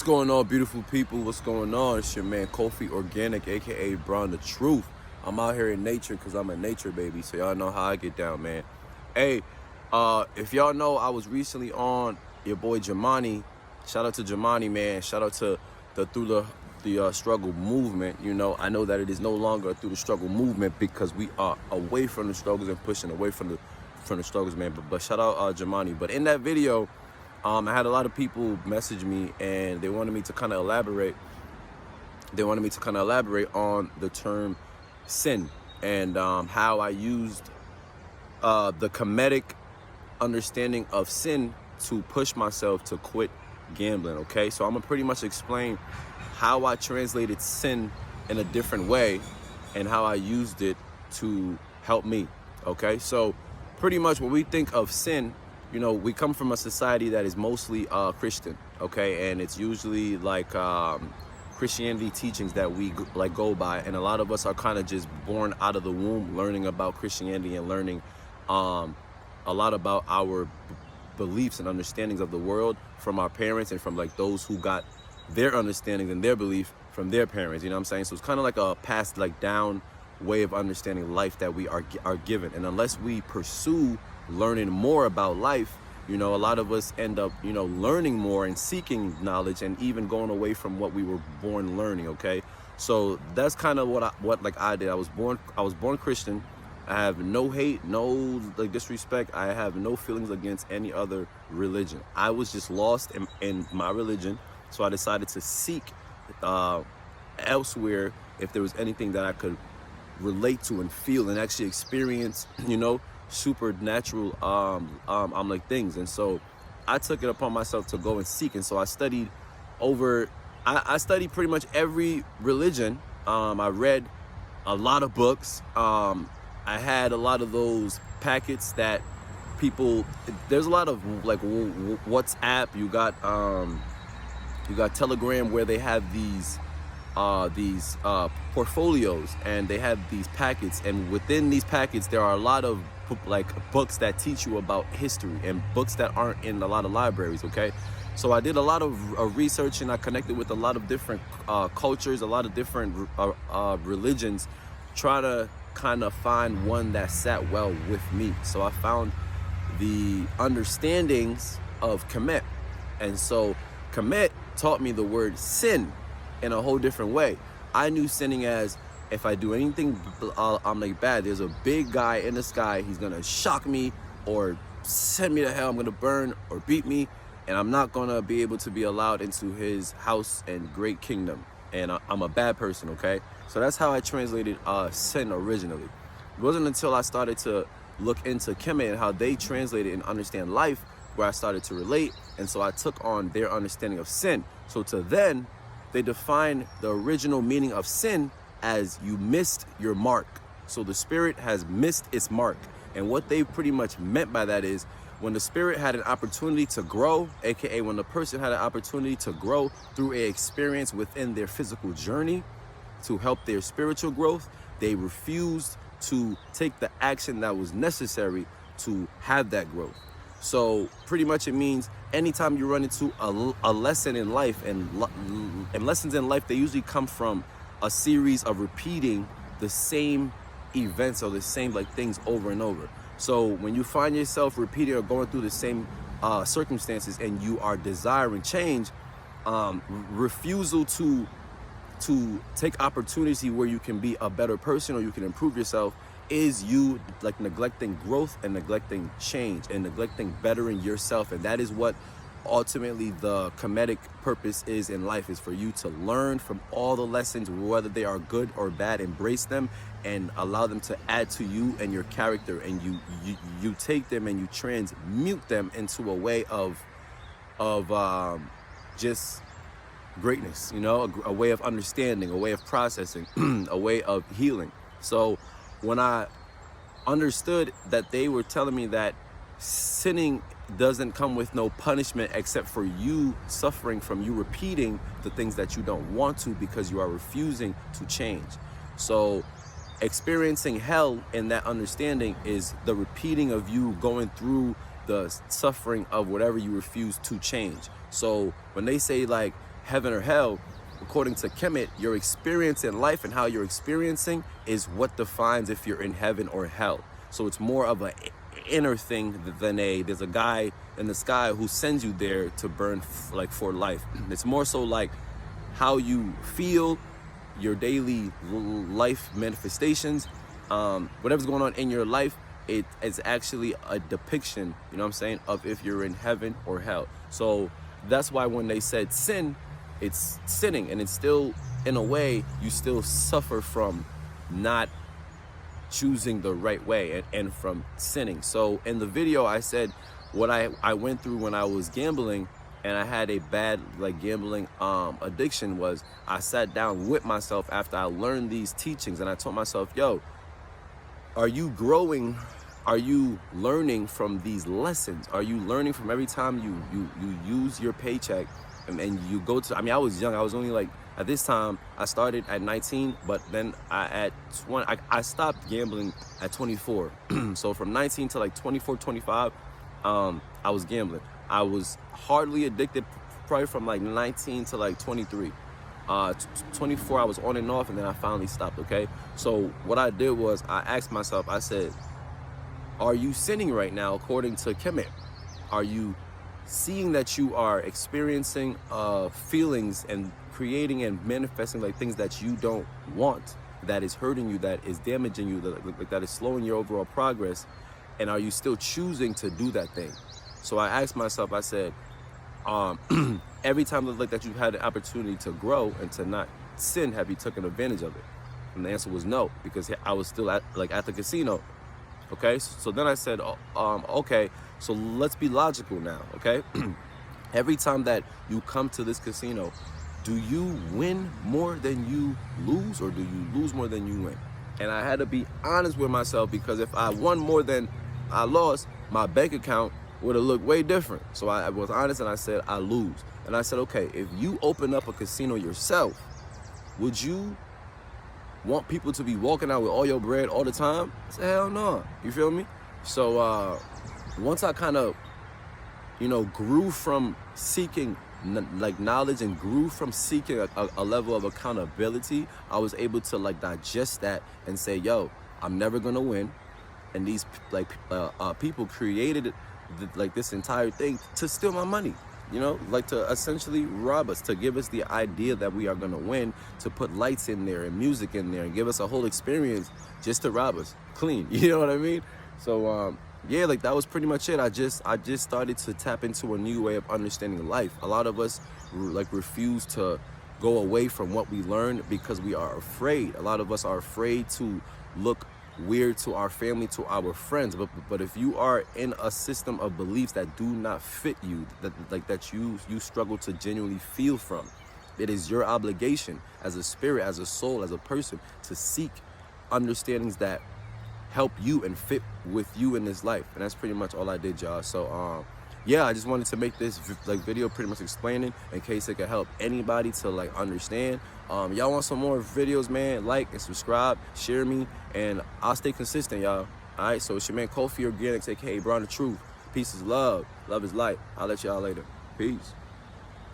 What's going on, beautiful people? What's going on? It's your man Kofi Organic, aka Braun the Truth. I'm out here in nature because I'm a nature baby, so y'all know how I get down, man. Hey, if y'all know, I was recently on your boy Jamani. Shout out to Jamani, man. Shout out to the Through the Struggle movement. You know, I know that it is no longer a Through the Struggle movement because we are away from the struggles and pushing away from the struggles, man. But shout out Jamani. But in that video, I had a lot of people message me and they wanted me to kind of elaborate. They wanted me to kind of elaborate on the term sin and how I used the comedic understanding of sin to push myself to quit gambling. Okay, so I'm gonna pretty much explain how I translated sin in a different way and how I used it to help me. Okay, so pretty much when we think of sin, you know, we come from a society that is mostly Christian, okay? And it's usually like Christianity teachings that we like go by. And a lot of us are kind of just born out of the womb learning about Christianity and learning a lot about our beliefs and understandings of the world from our parents and from like those who got their understandings and their belief from their parents, you know what I'm saying? So it's kind of like a passed like down way of understanding life that we are given. And unless we pursue learning more about life, you know, a lot of us end up, you know, learning more and seeking knowledge and even going away from what we were born learning. Okay, so that's kind of what I did. I was born Christian. I have no hate, no like disrespect. I have no feelings against any other religion. I was just lost in my religion, so I decided to seek elsewhere if there was anything that I could relate to and feel and actually experience, you know, supernatural like things. And so I took it upon myself to go and seek. And so I studied I studied pretty much every religion. I read a lot of books. I had a lot of those packets that people, there's a lot of like WhatsApp, you got Telegram, where they have these portfolios, and they have these packets, and within these packets there are a lot of like books that teach you about history and books that aren't in a lot of libraries. Okay, so I did a lot of research, and I connected with a lot of different cultures, a lot of different religions, try to kind of find one that sat well with me. So I found the understandings of Kemet, and so Kemet taught me the word sin in a whole different way. I knew sinning as, if I do anything I'm like bad, there's a big guy in the sky, he's gonna shock me or send me to hell, I'm gonna burn or beat me, and I'm not gonna be able to be allowed into his house and great kingdom, and I'm a bad person. Okay, so that's how I translated sin originally. It wasn't until I started to look into Kemet and how they translate it and understand life where I started to relate, and so I took on their understanding of sin. So to then, they define the original meaning of sin as you missed your mark. So the spirit has missed its mark. And what they pretty much meant by that is when the spirit had an opportunity to grow, aka when the person had an opportunity to grow through an experience within their physical journey to help their spiritual growth, they refused to take the action that was necessary to have that growth. So pretty much it means anytime you run into a lesson in life, and lessons in life, they usually come from a series of repeating the same events or the same like things over and over. So when you find yourself repeating or going through the same circumstances and you are desiring change, refusal to take opportunity where you can be a better person or you can improve yourself is you like neglecting growth and neglecting change and neglecting bettering yourself. And that is what ultimately the comedic purpose is in life, is for you to learn from all the lessons, whether they are good or bad, embrace them and allow them to add to you and your character, and you take them and you transmute them into a way of just greatness, you know, a way of understanding, a way of processing, a way of healing. So when I understood that they were telling me that sinning doesn't come with no punishment except for you suffering from you repeating the things that you don't want to because you are refusing to change. So experiencing hell in that understanding is the repeating of you going through the suffering of whatever you refuse to change. So when they say like heaven or hell, according to Kemet, your experience in life and how you're experiencing is what defines if you're in heaven or hell. So it's more of an inner thing than there's a guy in the sky who sends you there to burn like for life. It's more so like how you feel, your daily life manifestations, whatever's going on in your life. It is actually a depiction, you know what I'm saying, of if you're in heaven or hell. So that's why when they said sin, it's sinning, and it's still, in a way, you still suffer from not choosing the right way and from sinning. So in the video, I said what I went through when I was gambling and I had a bad like gambling addiction was I sat down with myself after I learned these teachings, and I told myself, yo, are you growing? Are you learning from these lessons? Are you learning from every time you use your paycheck and you go to, I mean, I was young. I was only like, at this time, I started at 19, but then I stopped gambling at 24. So from 19 to like 24, 25, I was gambling. I was hardly addicted, probably from like 19 to like 23. 24, I was on and off, and then I finally stopped, okay? So what I did was I asked myself, I said, are you sinning right now according to Kemet? Are you seeing that you are experiencing feelings and creating and manifesting like things that you don't want, that is hurting you, that is damaging you, that is slowing your overall progress? And are you still choosing to do that thing? So I asked myself, I said, every time like that you've had an opportunity to grow and to not sin, have you taken advantage of it? And the answer was no, because I was still at the casino. Okay, so then I said, okay, so let's be logical now, okay? Every time that you come to this casino, do you win more than you lose, or do you lose more than you win? And I had to be honest with myself, because if I won more than I lost, my bank account would have looked way different. So I was honest and I said, I lose. And I said, okay, if you open up a casino yourself, would you want people to be walking out with all your bread all the time? I said, hell no. You feel me? So once I kind of, grew from seeking like knowledge and grew from seeking a level of accountability, I was able to like digest that and say, yo, I'm never gonna win. And these people created like this entire thing to steal my money. Like to essentially rob us, to give us the idea that we are gonna win, to put lights in there and music in there and give us a whole experience just to rob us clean. You know what I mean? So yeah, like that was pretty much it. I just started to tap into a new way of understanding life. A lot of us like refuse to go away from what we learned because we are afraid. A lot of us are afraid to look weird to our family, to our friends, but if you are in a system of beliefs that do not fit you, that you struggle to genuinely feel from, it is your obligation as a spirit, as a soul, as a person, to seek understandings that help you and fit with you in this life. And that's pretty much all I did, y'all. So yeah, I just wanted to make this video pretty much explaining in case it could help anybody to like understand. Y'all want some more videos, man, like and subscribe, share me, and I'll stay consistent, y'all. All right, so it's your man Kofi Organics, aka Brown the Truth. Peace is love, love is light. I'll let y'all later. Peace.